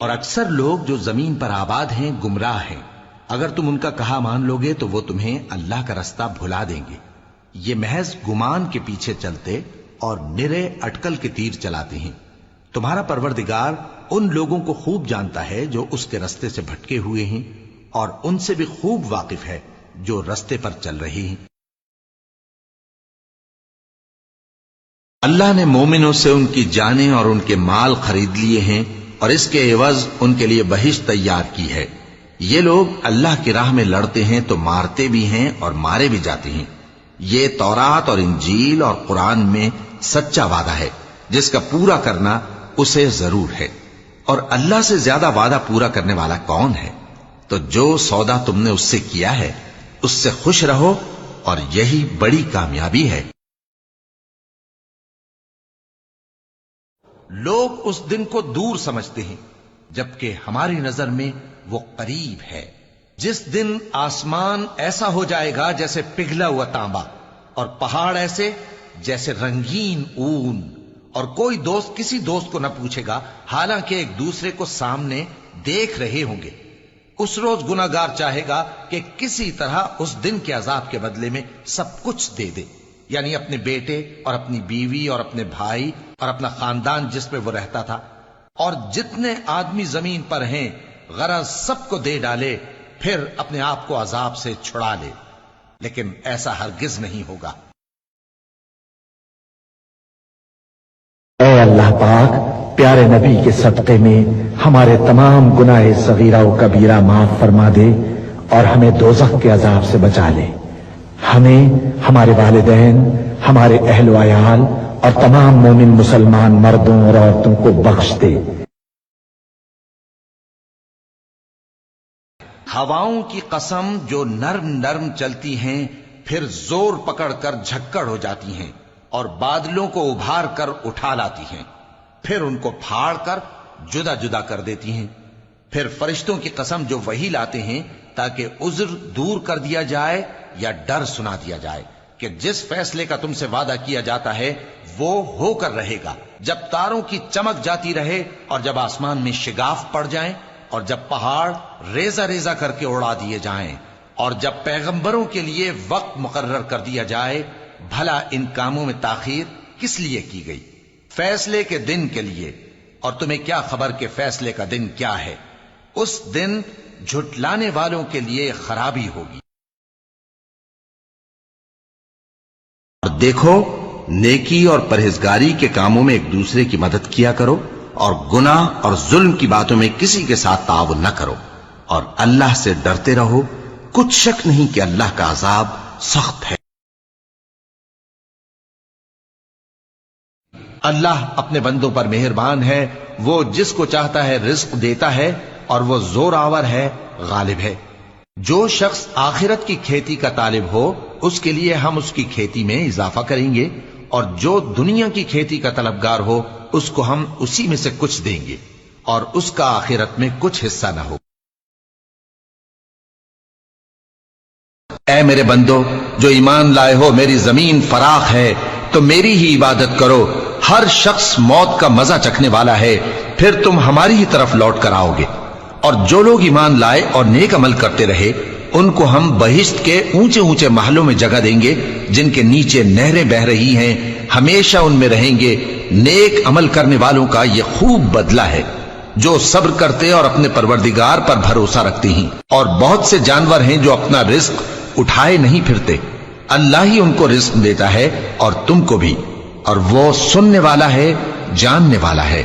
اور اکثر لوگ جو زمین پر آباد ہیں گمراہ ہیں، اگر تم ان کا کہا مان لوگے تو وہ تمہیں اللہ کا رستہ بھلا دیں گے۔ یہ محض گمان کے پیچھے چلتے اور نرے اٹکل کے تیر چلاتے ہیں۔ تمہارا پروردگار ان لوگوں کو خوب جانتا ہے جو اس کے رستے سے بھٹکے ہوئے ہیں، اور ان سے بھی خوب واقف ہے جو رستے پر چل رہے ہیں۔ اللہ نے مومنوں سے ان کی جانیں اور ان کے مال خرید لیے ہیں، اور اس کے عوض ان کے لیے بہشت تیار کی ہے۔ یہ لوگ اللہ کی راہ میں لڑتے ہیں تو مارتے بھی ہیں اور مارے بھی جاتے ہیں۔ یہ تورات اور انجیل اور قرآن میں سچا وعدہ ہے جس کا پورا کرنا اسے ضرور ہے، اور اللہ سے زیادہ وعدہ پورا کرنے والا کون ہے؟ تو جو سودا تم نے اس سے کیا ہے اس سے خوش رہو، اور یہی بڑی کامیابی ہے۔ لوگ اس دن کو دور سمجھتے ہیں جبکہ ہماری نظر میں وہ قریب ہے، جس دن آسمان ایسا ہو جائے گا جیسے پگھلا ہوا تانبا، اور پہاڑ ایسے جیسے رنگین اون، اور کوئی دوست کسی دوست کو نہ پوچھے گا حالانکہ ایک دوسرے کو سامنے دیکھ رہے ہوں گے۔ اس روز گناہگار چاہے گا کہ کسی طرح اس دن کے عذاب کے بدلے میں سب کچھ دے دے، یعنی اپنے بیٹے اور اپنی بیوی اور اپنے بھائی اور اپنا خاندان جس میں وہ رہتا تھا، اور جتنے آدمی زمین پر ہیں غرض سب کو دے ڈالے، پھر اپنے آپ کو عذاب سے چھڑا لے، لیکن ایسا ہرگز نہیں ہوگا۔ اے اللہ پاک، پیارے نبی کے صدقے میں ہمارے تمام گناہ صغیرہ و کبیرہ معاف فرما دے اور ہمیں دوزخ کے عذاب سے بچا لے۔ ہمیں، ہمارے والدین، ہمارے اہل و عیال اور تمام مومن مسلمان مردوں اور عورتوں کو بخش دے۔ ہواؤں کی قسم جو نرم نرم چلتی ہیں پھر زور پکڑ کر جھکڑ ہو جاتی ہیں، اور بادلوں کو ابھار کر اٹھا لاتی ہیں، پھر ان کو پھاڑ کر جدا جدا کر دیتی ہیں۔ پھر فرشتوں کی قسم جو وحی لاتے ہیں تاکہ عذر دور کر دیا جائے یا ڈر سنا دیا جائے کہ جس فیصلے کا تم سے وعدہ کیا جاتا ہے وہ ہو کر رہے گا، جب تاروں کی چمک جاتی رہے اور جب آسمان میں شگاف پڑ جائیں اور جب پہاڑ ریزہ ریزہ کر کے اڑا دیے جائیں اور جب پیغمبروں کے لیے وقت مقرر کر دیا جائے۔ بھلا ان کاموں میں تاخیر کس لیے کی گئی؟ فیصلے کے دن کے لیے، اور تمہیں کیا خبر کہ فیصلے کا دن کیا ہے؟ اس دن جھٹلانے والوں کے لیے خرابی ہوگی۔ اور دیکھو، نیکی اور پرہیزگاری کے کاموں میں ایک دوسرے کی مدد کیا کرو، اور گناہ اور ظلم کی باتوں میں کسی کے ساتھ تعاون نہ کرو، اور اللہ سے ڈرتے رہو۔ کچھ شک نہیں کہ اللہ کا عذاب سخت ہے۔ اللہ اپنے بندوں پر مہربان ہے، وہ جس کو چاہتا ہے رزق دیتا ہے، اور وہ زور آور ہے، غالب ہے۔ جو شخص آخرت کی کھیتی کا طالب ہو اس کے لیے ہم اس کی کھیتی میں اضافہ کریں گے، اور جو دنیا کی کھیتی کا طلبگار ہو اس کو ہم اسی میں سے کچھ دیں گے، اور اس کا آخرت میں کچھ حصہ نہ ہو۔ اے میرے بندو جو ایمان لائے ہو، میری زمین فراخ ہے تو میری ہی عبادت کرو۔ ہر شخص موت کا مزہ چکھنے والا ہے، پھر تم ہماری ہی طرف لوٹ کر آؤ گے۔ اور جو لوگ ایمان لائے اور نیک عمل کرتے رہے ان کو ہم بہشت کے اونچے اونچے محلوں میں جگہ دیں گے جن کے نیچے نہریں بہ رہی ہیں، ہمیشہ ان میں رہیں گے۔ نیک عمل کرنے والوں کا یہ خوب بدلہ ہے جو صبر کرتے اور اپنے پروردگار پر بھروسہ رکھتے ہیں۔ اور بہت سے جانور ہیں جو اپنا رزق اٹھائے نہیں پھرتے، اللہ ہی ان کو رزق دیتا ہے اور تم کو بھی، اور وہ سننے والا ہے، جاننے والا ہے۔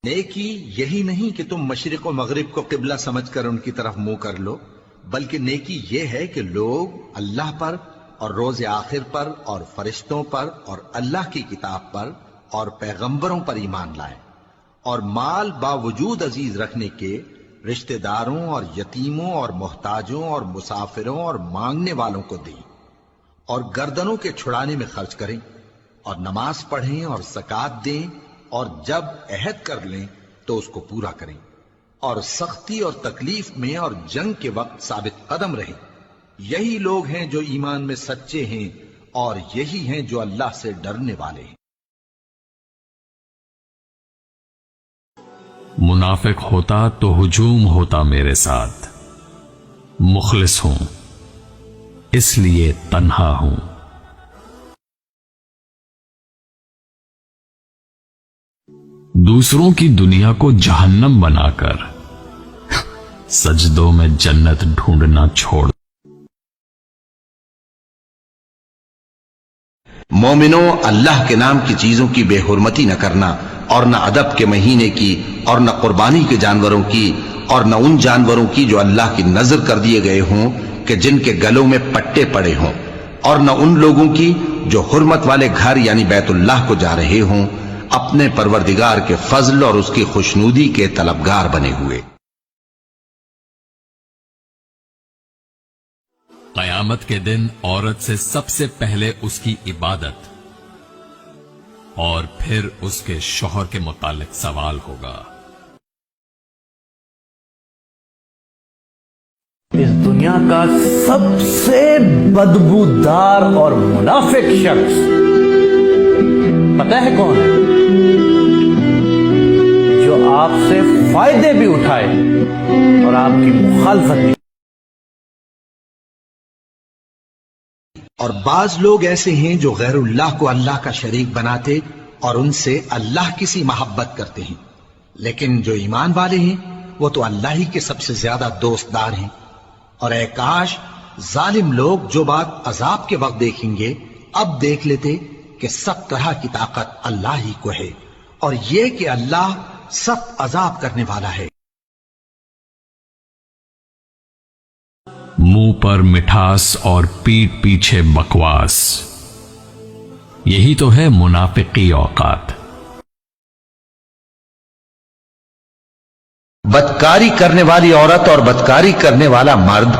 نیکی یہی نہیں کہ تم مشرق و مغرب کو قبلہ سمجھ کر ان کی طرف منہ کر لو، بلکہ نیکی یہ ہے کہ لوگ اللہ پر اور روز آخر پر اور فرشتوں پر اور اللہ کی کتاب پر اور پیغمبروں پر ایمان لائیں، اور مال باوجود عزیز رکھنے کے رشتہ داروں اور یتیموں اور محتاجوں اور مسافروں اور مانگنے والوں کو دیں، اور گردنوں کے چھڑانے میں خرچ کریں، اور نماز پڑھیں اور زکوٰۃ دیں، اور جب عہد کر لیں تو اس کو پورا کریں، اور سختی اور تکلیف میں اور جنگ کے وقت ثابت قدم رہیں۔ یہی لوگ ہیں جو ایمان میں سچے ہیں، اور یہی ہیں جو اللہ سے ڈرنے والے ہیں۔ منافق ہوتا تو ہجوم ہوتا میرے ساتھ. مخلص ہوں اس لیے تنہا ہوں. دوسروں کی دنیا کو جہنم بنا کر سجدوں میں جنت ڈھونڈنا چھوڑ. مومنو، اللہ کے نام کی چیزوں کی بے حرمتی نہ کرنا، اور نہ ادب کے مہینے کی، اور نہ قربانی کے جانوروں کی، اور نہ ان جانوروں کی جو اللہ کی نذر کر دیے گئے ہوں کہ جن کے گلوں میں پٹے پڑے ہوں، اور نہ ان لوگوں کی جو حرمت والے گھر یعنی بیت اللہ کو جا رہے ہوں اپنے پروردگار کے فضل اور اس کی خوشنودی کے طلبگار بنے ہوئے. قیامت کے دن عورت سے سب سے پہلے اس کی عبادت اور پھر اس کے شوہر کے متعلق سوال ہوگا. اس دنیا کا سب سے بدبودار اور منافق شخص پتہ ہے کون ہے؟ جو آپ سے فائدے بھی اٹھائے اور آپ کی مخالفت بھی. اور بعض لوگ ایسے ہیں جو غیر اللہ کو اللہ کا شریک بناتے اور ان سے اللہ کی سی محبت کرتے ہیں، لیکن جو ایمان والے ہیں وہ تو اللہ ہی کے سب سے زیادہ دوست دار ہیں. اور اے کاش ظالم لوگ جو بات عذاب کے وقت دیکھیں گے اب دیکھ لیتے کہ سب طرح کی طاقت اللہ ہی کو ہے، اور یہ کہ اللہ سخت عذاب کرنے والا ہے. منہ پر مٹھاس اور پیٹھ پیچھے بکواس، یہی تو ہے منافقی اوقات. بدکاری کرنے والی عورت اور بدکاری کرنے والا مرد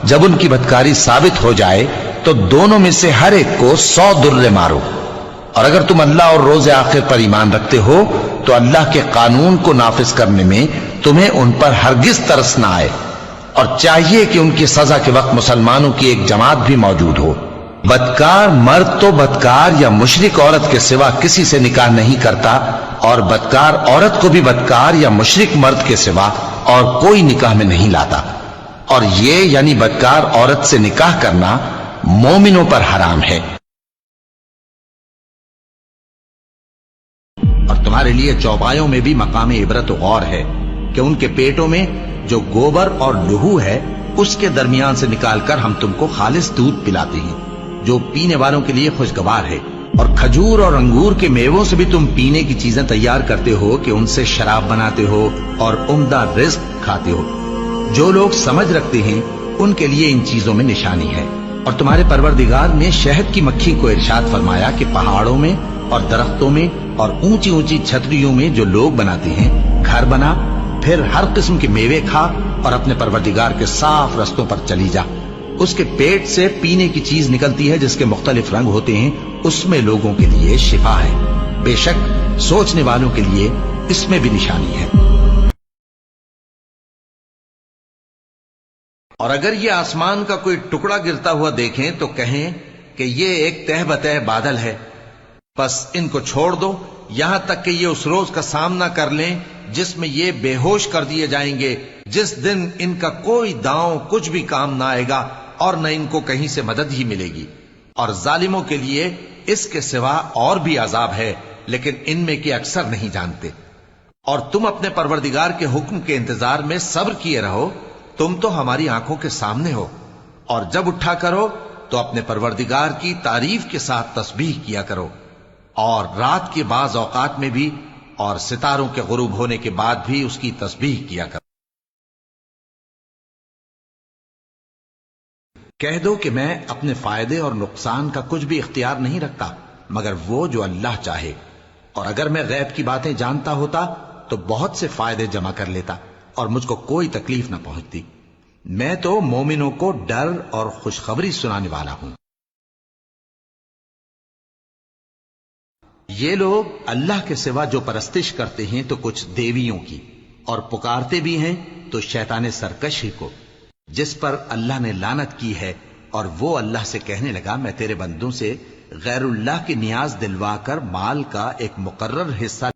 جب ان کی بدکاری ثابت ہو جائے تو دونوں میں سے ہر ایک کو 100 درے مارو. اور اگر تم اللہ اور روز آخر پر ایمان رکھتے ہو تو اللہ کے قانون کو نافذ کرنے میں تمہیں ان پر ہرگز ترس نہ آئے، اور چاہیے کہ ان کی سزا کے وقت مسلمانوں کی ایک جماعت بھی موجود ہو. بدکار مرد تو بدکار یا مشرک عورت کے سوا کسی سے نکاح نہیں کرتا، اور بدکار عورت کو بھی بدکار یا مشرک مرد کے سوا اور کوئی نکاح میں نہیں لاتا. اور یہ یعنی بدکار عورت سے نکاح کرنا مومنوں پر حرام ہے. اور تمہارے لیے چوپایوں میں بھی مقام عبرت و غور ہے کہ ان کے پیٹوں میں جو گوبر اور لہو ہے اس کے درمیان سے نکال کر ہم تم کو خالص دودھ پلاتے ہیں جو پینے والوں کے لیے خوشگوار ہے. اور کھجور اور انگور کے میووں سے بھی تم پینے کی چیزیں تیار کرتے ہو کہ ان سے شراب بناتے ہو اور عمدہ رزق کھاتے ہو. جو لوگ سمجھ رکھتے ہیں ان کے لیے ان چیزوں میں نشانی ہے. اور تمہارے پروردگار نے شہد کی مکھی کو ارشاد فرمایا کہ پہاڑوں میں اور درختوں میں اور اونچی اونچی چھتریوں میں جو لوگ بناتے ہیں گھر بنا، پھر ہر قسم کے میوے کھا اور اپنے پروردگار کے صاف رستوں پر چلی جا. اس کے پیٹ سے پینے کی چیز نکلتی ہے جس کے مختلف رنگ ہوتے ہیں، اس میں لوگوں کے لیے شفا ہے. بے شک سوچنے والوں کے لیے اس میں بھی نشانی ہے. اور اگر یہ آسمان کا کوئی ٹکڑا گرتا ہوا دیکھیں تو کہیں کہ یہ ایک تہ بتہ بادل ہے، بس ان کو چھوڑ دو یہاں تک کہ یہ اس روز کا سامنا کر لیں جس میں یہ بے ہوش کر دیے جائیں گے، جس دن ان کا کوئی داؤں کچھ بھی کام نہ آئے گا اور نہ ان کو کہیں سے مدد ہی ملے گی. اور ظالموں کے لیے اس کے سوا اور بھی عذاب ہے، لیکن ان میں کے اکثر نہیں جانتے. اور تم اپنے پروردگار کے حکم کے انتظار میں صبر کیے رہو، تم تو ہماری آنکھوں کے سامنے ہو. اور جب اٹھا کرو تو اپنے پروردگار کی تعریف کے ساتھ تسبیح کیا کرو، اور رات کے بعض اوقات میں بھی اور ستاروں کے غروب ہونے کے بعد بھی اس کی تسبیح کیا کرو. کہہ دو کہ میں اپنے فائدے اور نقصان کا کچھ بھی اختیار نہیں رکھتا مگر وہ جو اللہ چاہے، اور اگر میں غیب کی باتیں جانتا ہوتا تو بہت سے فائدے جمع کر لیتا اور مجھ کو کوئی تکلیف نہ پہنچتی. میں تو مومنوں کو ڈر اور خوشخبری سنانے والا ہوں. یہ لوگ اللہ کے سوا جو پرستش کرتے ہیں تو کچھ دیویوں کی، اور پکارتے بھی ہیں تو شیطان سرکش ہی کو جس پر اللہ نے لعنت کی ہے. اور وہ اللہ سے کہنے لگا میں تیرے بندوں سے غیر اللہ کی نیاز دلوا کر مال کا ایک مقرر حصہ